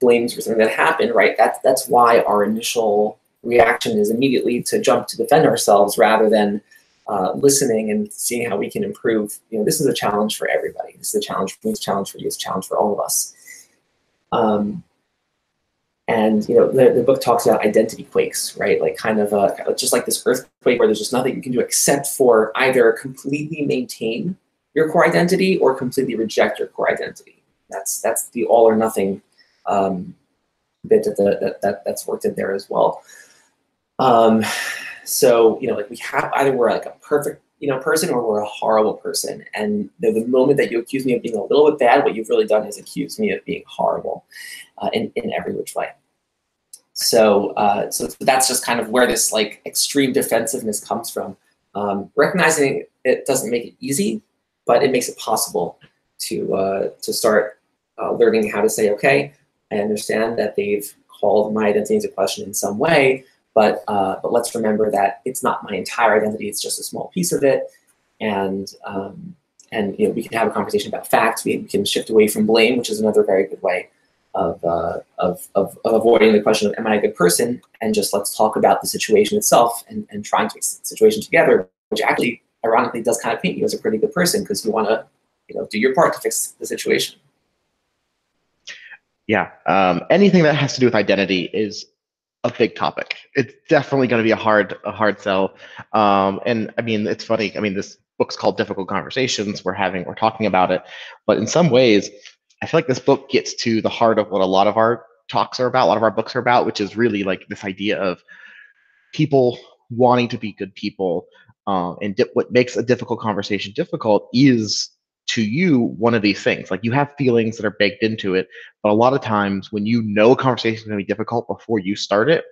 blames for something that happened. Right. That's why our initial reaction is immediately to jump to defend ourselves rather than listening and seeing how we can improve. This is a challenge for everybody. This is a challenge for me. It's a challenge for you. It's a challenge for all of us. And the book talks about identity quakes, right? Like kind of just like this earthquake where there's just nothing you can do except for either completely maintain your core identity or completely reject your core identity. That's the all or nothing bit that's worked in there as well. So like we have either we're like a perfect person or we're a horrible person, and the moment that you accuse me of being a little bit bad, what you've really done is accuse me of being horrible in every which way. So that's just kind of where this like extreme defensiveness comes from. Recognizing it doesn't make it easy, but it makes it possible to start learning how to say, okay, I understand that they've called my identity into question in some way, but let's remember that it's not my entire identity; it's just a small piece of it, and we can have a conversation about facts. We can shift away from blame, which is another very good way of avoiding the question of am I a good person, and just let's talk about the situation itself and trying to fix the situation together, which actually ironically does kind of paint you as a pretty good person because you want to do your part to fix the situation. Yeah, anything that has to do with identity is a big topic. It's definitely going to be a hard sell. And I mean, it's funny. I mean, this book's called Difficult Conversations. We're talking about it, but in some ways, I feel like this book gets to the heart of what a lot of our talks are about, a lot of our books are about, which is really like this idea of people wanting to be good people. And what makes a difficult conversation difficult is, to you, one of these things. Like, you have feelings that are baked into it, but a lot of times when a conversation is going to be difficult before you start it,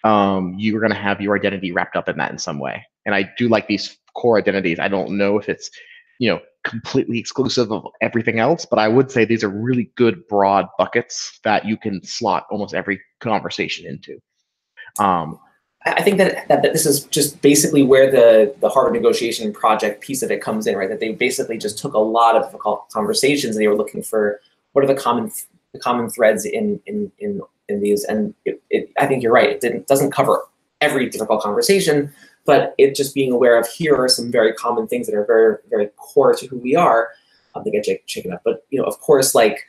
you're going to have your identity wrapped up in that in some way. And I do like these core identities. I don't know if it's completely exclusive of everything else, but I would say these are really good broad buckets that you can slot almost every conversation into. I think that this is just basically where the Harvard negotiation project piece of it comes in, right? That they basically just took a lot of difficult conversations and they were looking for what are the common threads in these. And I think you're right. It doesn't cover every difficult conversation, but it just being aware of here are some very common things that are very, very core to who we are. They get shaken up. But of course, like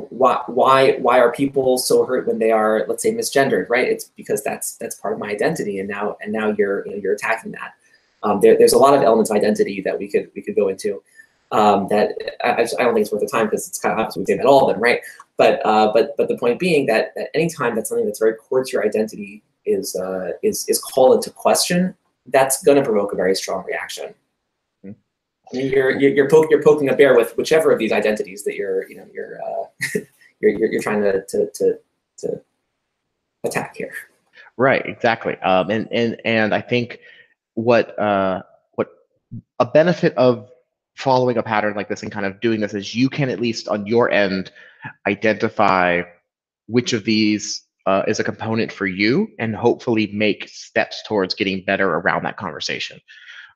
why are people so hurt when they are, let's say, misgendered, right? It's because that's part of my identity, and now you're attacking that. There's a lot of elements of identity that we could go into that I don't think it's worth the time because it's kind of obvious we say that all of them, right? But the point being that anytime that something that's very core to your identity is called into question, that's going to provoke a very strong reaction. I mean, you're poking a bear with whichever of these identities that you're trying to attack here. Right, exactly. And I think what a benefit of following a pattern like this and kind of doing this is you can, at least on your end, identify which of these is a component for you and hopefully make steps towards getting better around that conversation.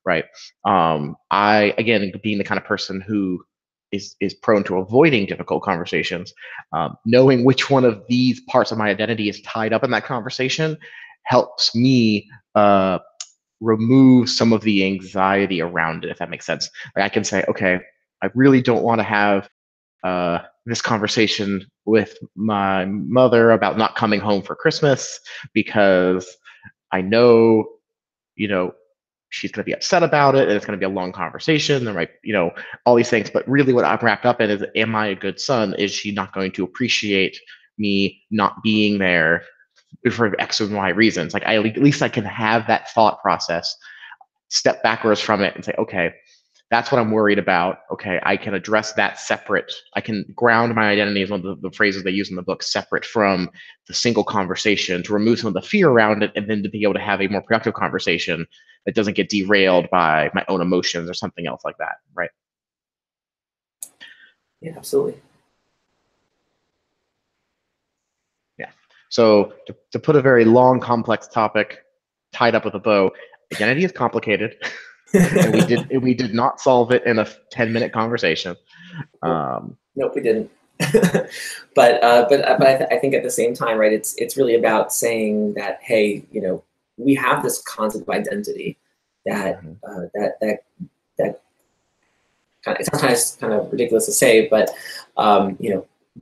right? I, again, being the kind of person who is prone to avoiding difficult conversations, knowing which one of these parts of my identity is tied up in that conversation helps me remove some of the anxiety around it, if that makes sense. Like I can say, okay, I really don't want to have this conversation with my mother about not coming home for Christmas because I know, you know, she's going to be upset about it and it's going to be a long conversation. There might, all these things. But really what I'm wrapped up in is, am I a good son? Is she not going to appreciate me not being there for X and Y reasons? Like at least I can have that thought process, step backwards from it and say, okay, that's what I'm worried about. Okay, I can address that separate. I can ground my identity, is one of the phrases they use in the book, separate from the single conversation, to remove some of the fear around it, and then to be able to have a more productive conversation that doesn't get derailed by my own emotions or something else like that, right? Yeah, absolutely. Yeah. So to put a very long, complex topic tied up with a bow, identity is complicated. and we did not solve it in a 10-minute conversation. Nope, we didn't. but I think at the same time, right? It's really about saying that, hey, we have this concept of identity that that kind of, it's kind of ridiculous to say, but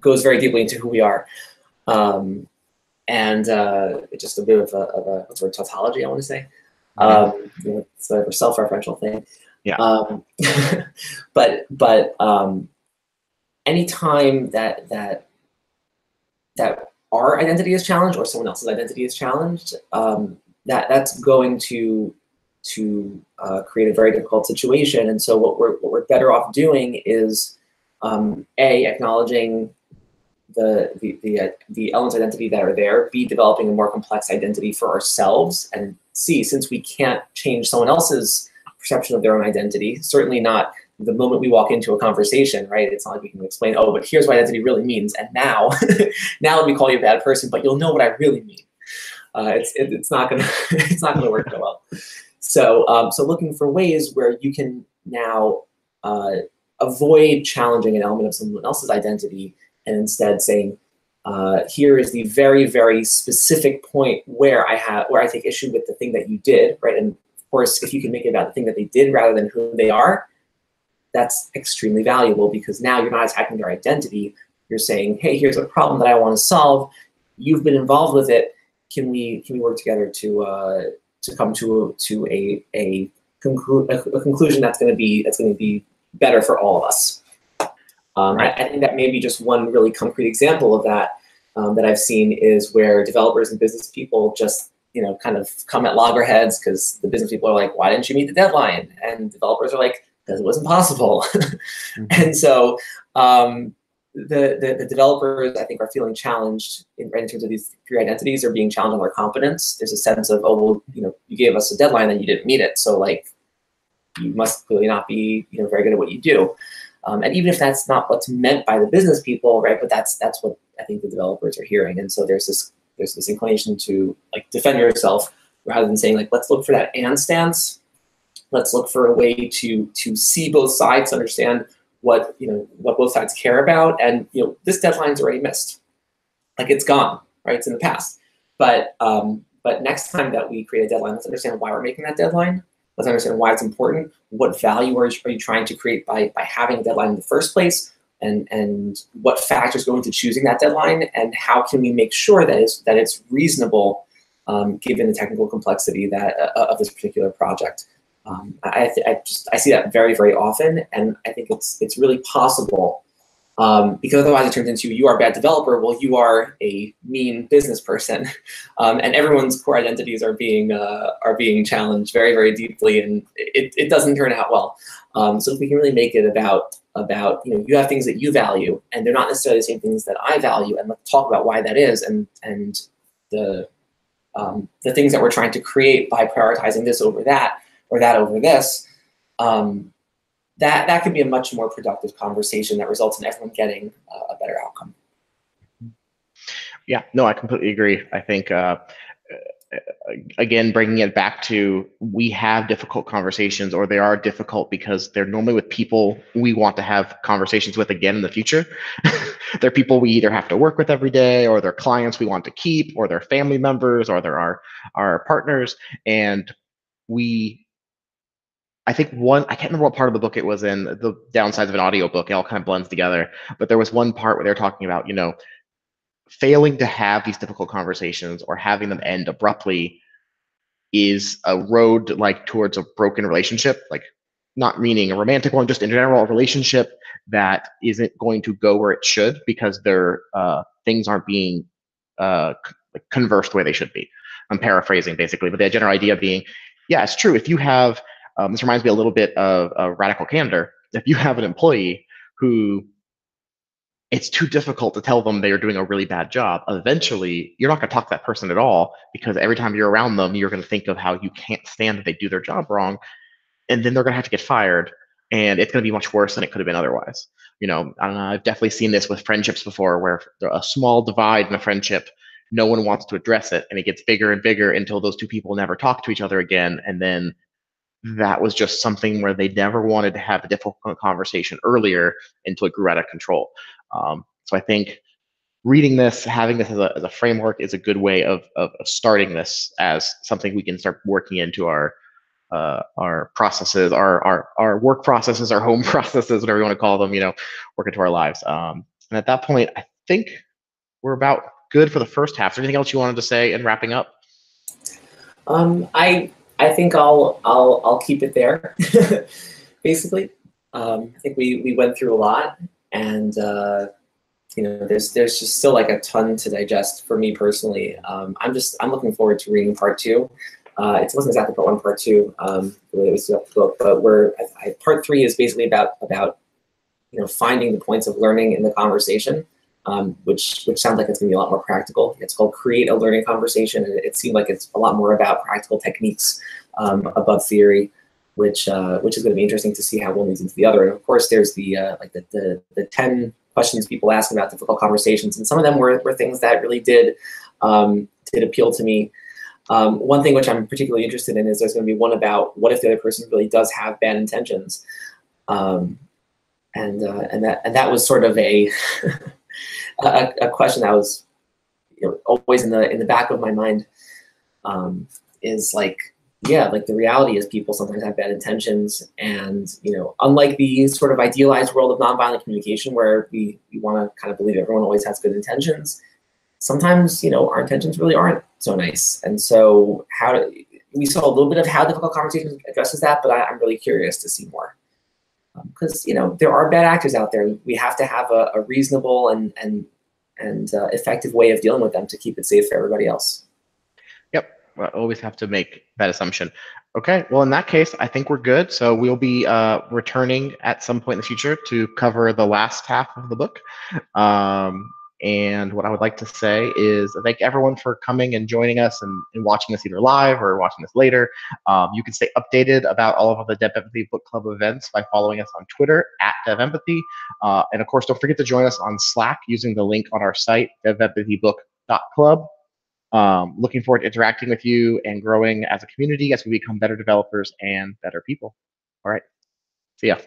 goes very deeply into who we are, and it's just a bit of a tautology, I want to say. It's a self-referential thing. Yeah. But anytime that our identity is challenged or someone else's identity is challenged, that's going to create a very difficult situation. And so what we're better off doing is acknowledging the elements of identity that are there, B, developing a more complex identity for ourselves, and C, since we can't change someone else's perception of their own identity, certainly not the moment we walk into a conversation, right? It's not like we can explain, oh, but here's what identity really means, and now let me call you a bad person, but you'll know what I really mean. It's not gonna work that well. So looking for ways where you can now avoid challenging an element of someone else's identity, and instead saying, here is the very, very specific point where I take issue with the thing that you did, right? And of course, if you can make it about the thing that they did rather than who they are, that's extremely valuable, because now you're not attacking their identity. You're saying, hey, here's a problem that I want to solve. You've been involved with it. Can we work together to come to a conclusion that's going to be better for all of us? Right. I think that may be just one really concrete example of that that I've seen, is where developers and business people just kind of come at loggerheads because the business people are like, why didn't you meet the deadline? And developers are like, because it wasn't possible. And so the developers, I think, are feeling challenged in terms of these three identities. Are being challenged on their competence. There's a sense of, oh, well, you gave us a deadline and you didn't meet it, so like you must clearly not be very good at what you do. And even if that's not what's meant by the business people, right? But that's what I think the developers are hearing. And so there's this inclination to like defend yourself rather than saying like, let's look for that and stance. Let's look for a way to see both sides, understand what both sides care about, and this deadline's already missed, like it's gone, right? It's in the past. But next time that we create a deadline, let's understand why we're making that deadline. Let's understand why it's important. What value are you trying to create by having a deadline in the first place, and what factors go into choosing that deadline, and how can we make sure that it's reasonable given the technical complexity of this particular project. I see that very, very often, and I think it's really possible, because otherwise it turns into, you are a bad developer, well, you are a mean business person, and everyone's core identities are being challenged very, very deeply, and it doesn't turn out well. So if we can really make it about you have things that you value, and they're not necessarily the same things that I value, and let's talk about why that is, and the things that we're trying to create by prioritizing this over that, or that over this, that could be a much more productive conversation that results in everyone getting a better outcome. Yeah, no, I completely agree. I think again, bringing it back to, we have difficult conversations, or they are difficult because they're normally with people we want to have conversations with again in the future. They're people we either have to work with every day, or they're clients we want to keep, or they're family members, or they're our partners. And I think I can't remember what part of the book it was in, the downsides of an audiobook, it all kind of blends together. But there was one part where they're talking about, failing to have these difficult conversations or having them end abruptly is a road like towards a broken relationship, like not meaning a romantic one, just in general, a relationship that isn't going to go where it should because their things aren't being conversed the way they should be. I'm paraphrasing basically, but the general idea being, yeah, it's true. If you have, this reminds me a little bit of Radical Candor. If you have an employee who it's too difficult to tell them they are doing a really bad job, eventually you're not going to talk to that person at all, because every time you're around them, you're going to think of how you can't stand that they do their job wrong. And then they're going to have to get fired. And it's going to be much worse than it could have been otherwise. I don't know, I've definitely seen this with friendships before, where a small divide in a friendship, no one wants to address it. And it gets bigger and bigger until those two people never talk to each other again. And then that was just something where they never wanted to have a difficult conversation earlier until it grew out of control. So I think reading this, having this as a framework, is a good way of starting this as something we can start working into our processes, our work processes, our home processes, whatever you want to call them, work into our lives. And at that point, I think we're about good for the first half. Is there anything else you wanted to say in wrapping up? I think I'll keep it there. Basically, I think we went through a lot, and there's just still like a ton to digest for me personally. I'm looking forward to reading part 2. It wasn't exactly part 1, part 2, the way it was throughout the book, but part 3 is basically about finding the points of learning in the conversation. Which sounds like it's going to be a lot more practical. It's called Create a Learning Conversation, and it seemed like it's a lot more about practical techniques above theory, which is going to be interesting to see how one leads into the other. And of course, there's the 10 questions people ask about difficult conversations, and some of them were things that really did appeal to me. One thing which I'm particularly interested in is there's going to be one about what if the other person really does have bad intentions, and that was sort of a a question that was always in the back of my mind, is like, yeah, like the reality is people sometimes have bad intentions, and unlike the sort of idealized world of nonviolent communication where we want to kind of believe everyone always has good intentions, sometimes our intentions really aren't so nice. And so we saw a little bit of how difficult conversations addresses that, but I'm really curious to see more. Because there are bad actors out there. We have to have a reasonable and effective way of dealing with them to keep it safe for everybody else. Yep, we'll always have to make that assumption. Okay, well, in that case, I think we're good. So we'll be returning at some point in the future to cover the last half of the book. And what I would like to say is thank everyone for coming and joining us and watching this either live or watching this later. You can stay updated about all of the Dev Empathy Book Club events by following us on Twitter @DevEmpathy. And of course, don't forget to join us on Slack using the link on our site, devempathybook.club. Looking forward to interacting with you and growing as a community as we become better developers and better people. All right, see ya.